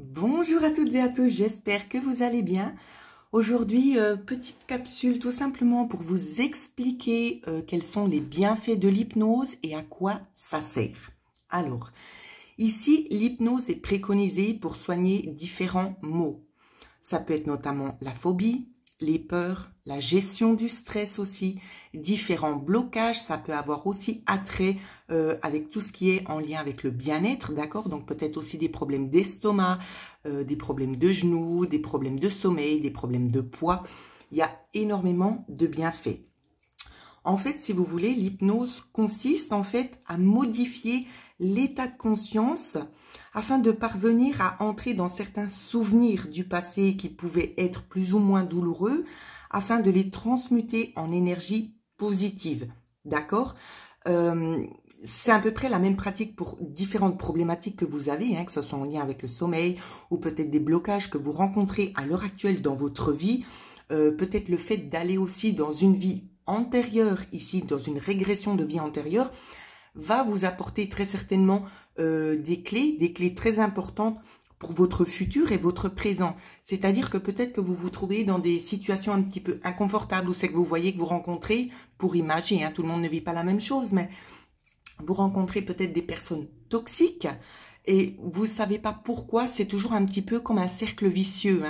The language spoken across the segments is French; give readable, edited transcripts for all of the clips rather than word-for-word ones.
Bonjour à toutes et à tous, j'espère que vous allez bien. Aujourd'hui, petite capsule tout simplement pour vous expliquer quels sont les bienfaits de l'hypnose et à quoi ça sert. Alors, ici, l'hypnose est préconisée pour soigner différents maux. Ça peut être notamment la phobie, les peurs, la gestion du stress aussi, différents blocages, ça peut avoir aussi attrait avec tout ce qui est en lien avec le bien-être, d'accord? Donc peut-être aussi des problèmes d'estomac, des problèmes de genoux, des problèmes de sommeil, des problèmes de poids. Il y a énormément de bienfaits. En fait, si vous voulez, l'hypnose consiste en fait à modifier l'état de conscience afin de parvenir à entrer dans certains souvenirs du passé qui pouvaient être plus ou moins douloureux, afin de les transmuter en énergie positive. D'accord? C'est à peu près la même pratique pour différentes problématiques que vous avez, que ce soit en lien avec le sommeil ou peut-être des blocages que vous rencontrez à l'heure actuelle dans votre vie. Peut-être le fait d'aller aussi dans une vie antérieure, ici dans une régression de vie antérieure, va vous apporter très certainement des clés très importantes pour votre futur et votre présent. C'est-à-dire que peut-être que vous vous trouvez dans des situations un petit peu inconfortables où c'est que vous voyez que vous rencontrez, pour imager, tout le monde ne vit pas la même chose, mais vous rencontrez peut-être des personnes toxiques et vous ne savez pas pourquoi, c'est toujours un petit peu comme un cercle vicieux,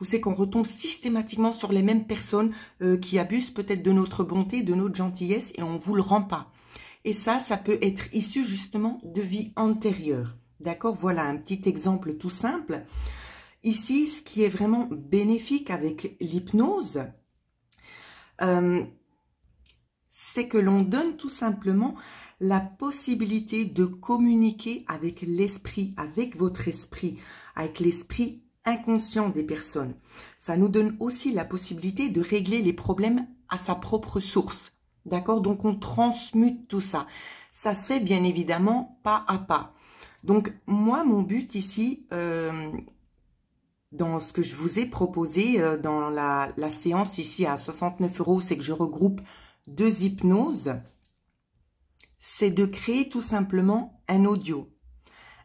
où c'est qu'on retombe systématiquement sur les mêmes personnes qui abusent peut-être de notre bonté, de notre gentillesse et on ne vous le rend pas. Et ça peut être issu justement de vie antérieure. D'accord? Voilà un petit exemple tout simple. Ici, ce qui est vraiment bénéfique avec l'hypnose, c'est que l'on donne tout simplement la possibilité de communiquer avec l'esprit, avec votre esprit, avec l'esprit inconscient des personnes. Ça nous donne aussi la possibilité de régler les problèmes à sa propre source. D'accord? Donc, on transmute tout ça. Ça se fait bien évidemment pas à pas. Donc, moi, mon but ici, dans ce que je vous ai proposé, dans la séance ici à 69 €, c'est que je regroupe 2 hypnoses. C'est de créer tout simplement un audio.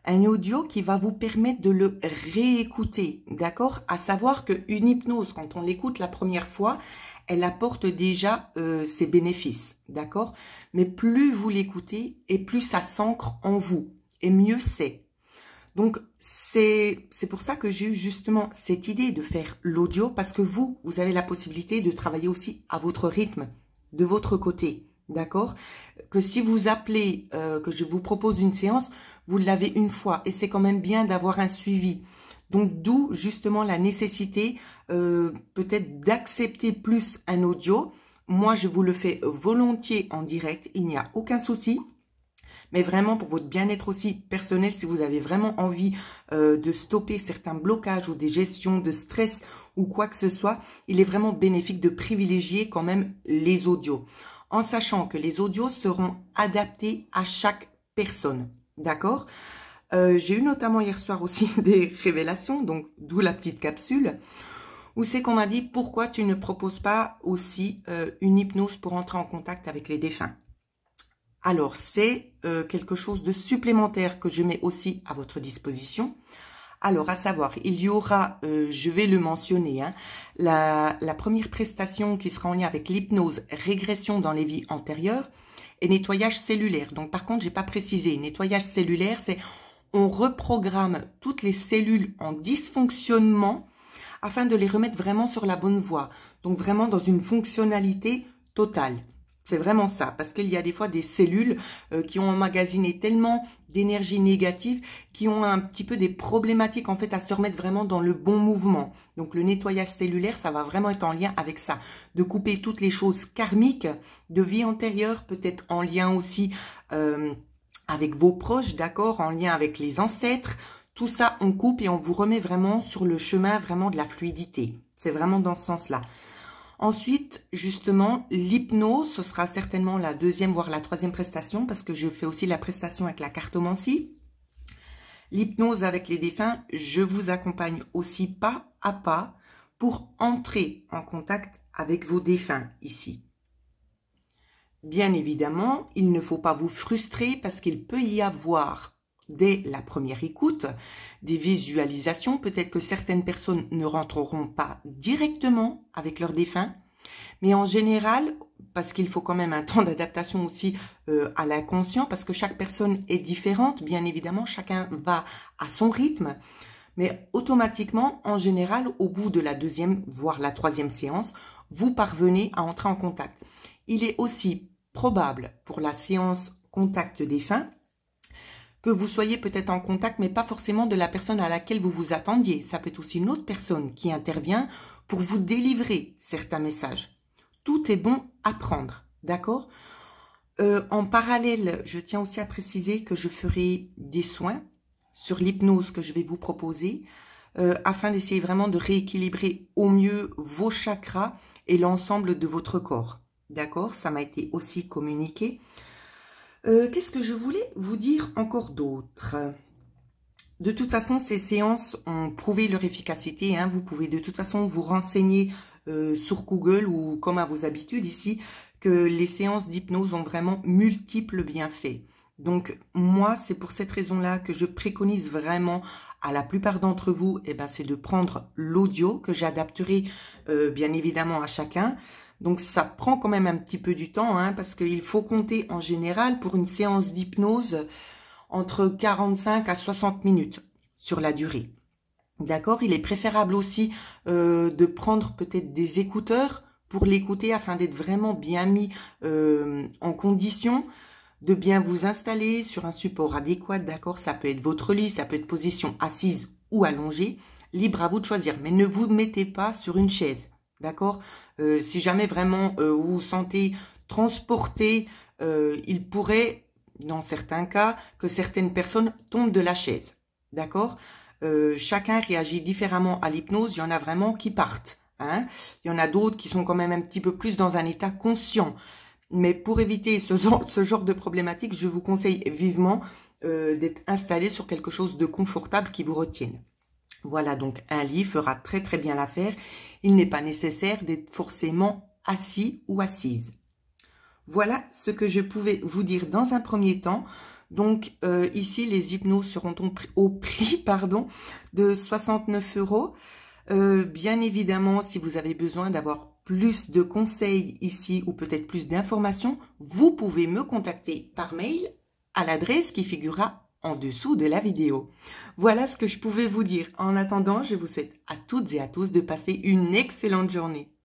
Un audio qui va vous permettre de le réécouter, d'accord? À savoir qu'une hypnose, quand on l'écoute la première fois, elle apporte déjà ses bénéfices, d'accord? Mais plus vous l'écoutez et plus ça s'ancre en vous, et mieux c'est. Donc, c'est pour ça que j'ai eu justement cette idée de faire l'audio, parce que vous avez la possibilité de travailler aussi à votre rythme, de votre côté, d'accord? Que si vous appelez, que je vous propose une séance, vous l'avez une fois, et c'est quand même bien d'avoir un suivi. Donc, d'où justement la nécessité peut-être d'accepter plus un audio. Moi, je vous le fais volontiers en direct, il n'y a aucun souci. Mais vraiment pour votre bien-être aussi personnel, si vous avez vraiment envie de stopper certains blocages ou des gestions de stress ou quoi que ce soit, il est vraiment bénéfique de privilégier quand même les audios. En sachant que les audios seront adaptés à chaque personne. D'accord? J'ai eu notamment hier soir aussi des révélations, donc d'où la petite capsule, où c'est qu'on m'a dit pourquoi tu ne proposes pas aussi une hypnose pour entrer en contact avec les défunts. Alors, c'est quelque chose de supplémentaire que je mets aussi à votre disposition. Alors, à savoir, il y aura, je vais le mentionner, la première prestation qui sera en lien avec l'hypnose, régression dans les vies antérieures et nettoyage cellulaire. Donc, par contre, j'ai pas précisé. Nettoyage cellulaire, c'est on reprogramme toutes les cellules en dysfonctionnement afin de les remettre vraiment sur la bonne voie. Donc, vraiment dans une fonctionnalité totale. C'est vraiment ça, parce qu'il y a des fois des cellules qui ont emmagasiné tellement d'énergie négative, qui ont un petit peu des problématiques en fait à se remettre vraiment dans le bon mouvement. Donc le nettoyage cellulaire, ça va vraiment être en lien avec ça, de couper toutes les choses karmiques de vie antérieure, peut-être en lien aussi avec vos proches, d'accord, en lien avec les ancêtres. Tout ça, on coupe et on vous remet vraiment sur le chemin vraiment de la fluidité. C'est vraiment dans ce sens-là. Ensuite, justement, l'hypnose, ce sera certainement la deuxième, voire la troisième prestation, parce que je fais aussi la prestation avec la cartomancie. L'hypnose avec les défunts, je vous accompagne aussi pas à pas pour entrer en contact avec vos défunts ici. Bien évidemment, il ne faut pas vous frustrer parce qu'il peut y avoir dès la première écoute, des visualisations. Peut-être que certaines personnes ne rentreront pas directement avec leur défunt, mais en général, parce qu'il faut quand même un temps d'adaptation aussi à l'inconscient, parce que chaque personne est différente, bien évidemment, chacun va à son rythme, mais automatiquement, en général, au bout de la deuxième, voire la troisième séance, vous parvenez à entrer en contact. Il est aussi probable pour la séance contact défunt que vous soyez peut-être en contact, mais pas forcément de la personne à laquelle vous vous attendiez. Ça peut être aussi une autre personne qui intervient pour vous délivrer certains messages. Tout est bon à prendre, d'accord? En parallèle, je tiens aussi à préciser que je ferai des soins sur l'hypnose que je vais vous proposer afin d'essayer vraiment de rééquilibrer au mieux vos chakras et l'ensemble de votre corps. D'accord? Ça m'a été aussi communiqué. Qu'est-ce que je voulais vous dire encore d'autre? De toute façon, ces séances ont prouvé leur efficacité. Hein. Vous pouvez de toute façon vous renseigner sur Google ou comme à vos habitudes ici, que les séances d'hypnose ont vraiment multiples bienfaits. Donc moi, c'est pour cette raison-là que je préconise vraiment à la plupart d'entre vous, c'est de prendre l'audio que j'adapterai bien évidemment à chacun. Donc ça prend quand même un petit peu du temps, hein, parce qu'il faut compter en général pour une séance d'hypnose entre 45 à 60 minutes sur la durée. D'accord? Il est préférable aussi de prendre peut-être des écouteurs pour l'écouter afin d'être vraiment bien mis en condition, de bien vous installer sur un support adéquat. D'accord? Ça peut être votre lit, ça peut être position assise ou allongée. Libre à vous de choisir, mais ne vous mettez pas sur une chaise. D'accord? Si jamais vraiment vous vous sentez transporté, il pourrait, dans certains cas, que certaines personnes tombent de la chaise. D'accord? Chacun réagit différemment à l'hypnose. Il y en a vraiment qui partent. Hein? Il y en a d'autres qui sont quand même un petit peu plus dans un état conscient. Mais pour éviter ce genre de problématique, je vous conseille vivement d'être installé sur quelque chose de confortable qui vous retienne. Voilà, donc un lit fera très très bien l'affaire. Il n'est pas nécessaire d'être forcément assis ou assise. Voilà ce que je pouvais vous dire dans un premier temps. Donc ici, les hypnoses seront au prix de 69 €. Bien évidemment, si vous avez besoin d'avoir plus de conseils ici ou peut-être plus d'informations, vous pouvez me contacter par mail à l'adresse qui figurera en dessous de la vidéo. Voilà ce que je pouvais vous dire. En attendant, je vous souhaite à toutes et à tous de passer une excellente journée.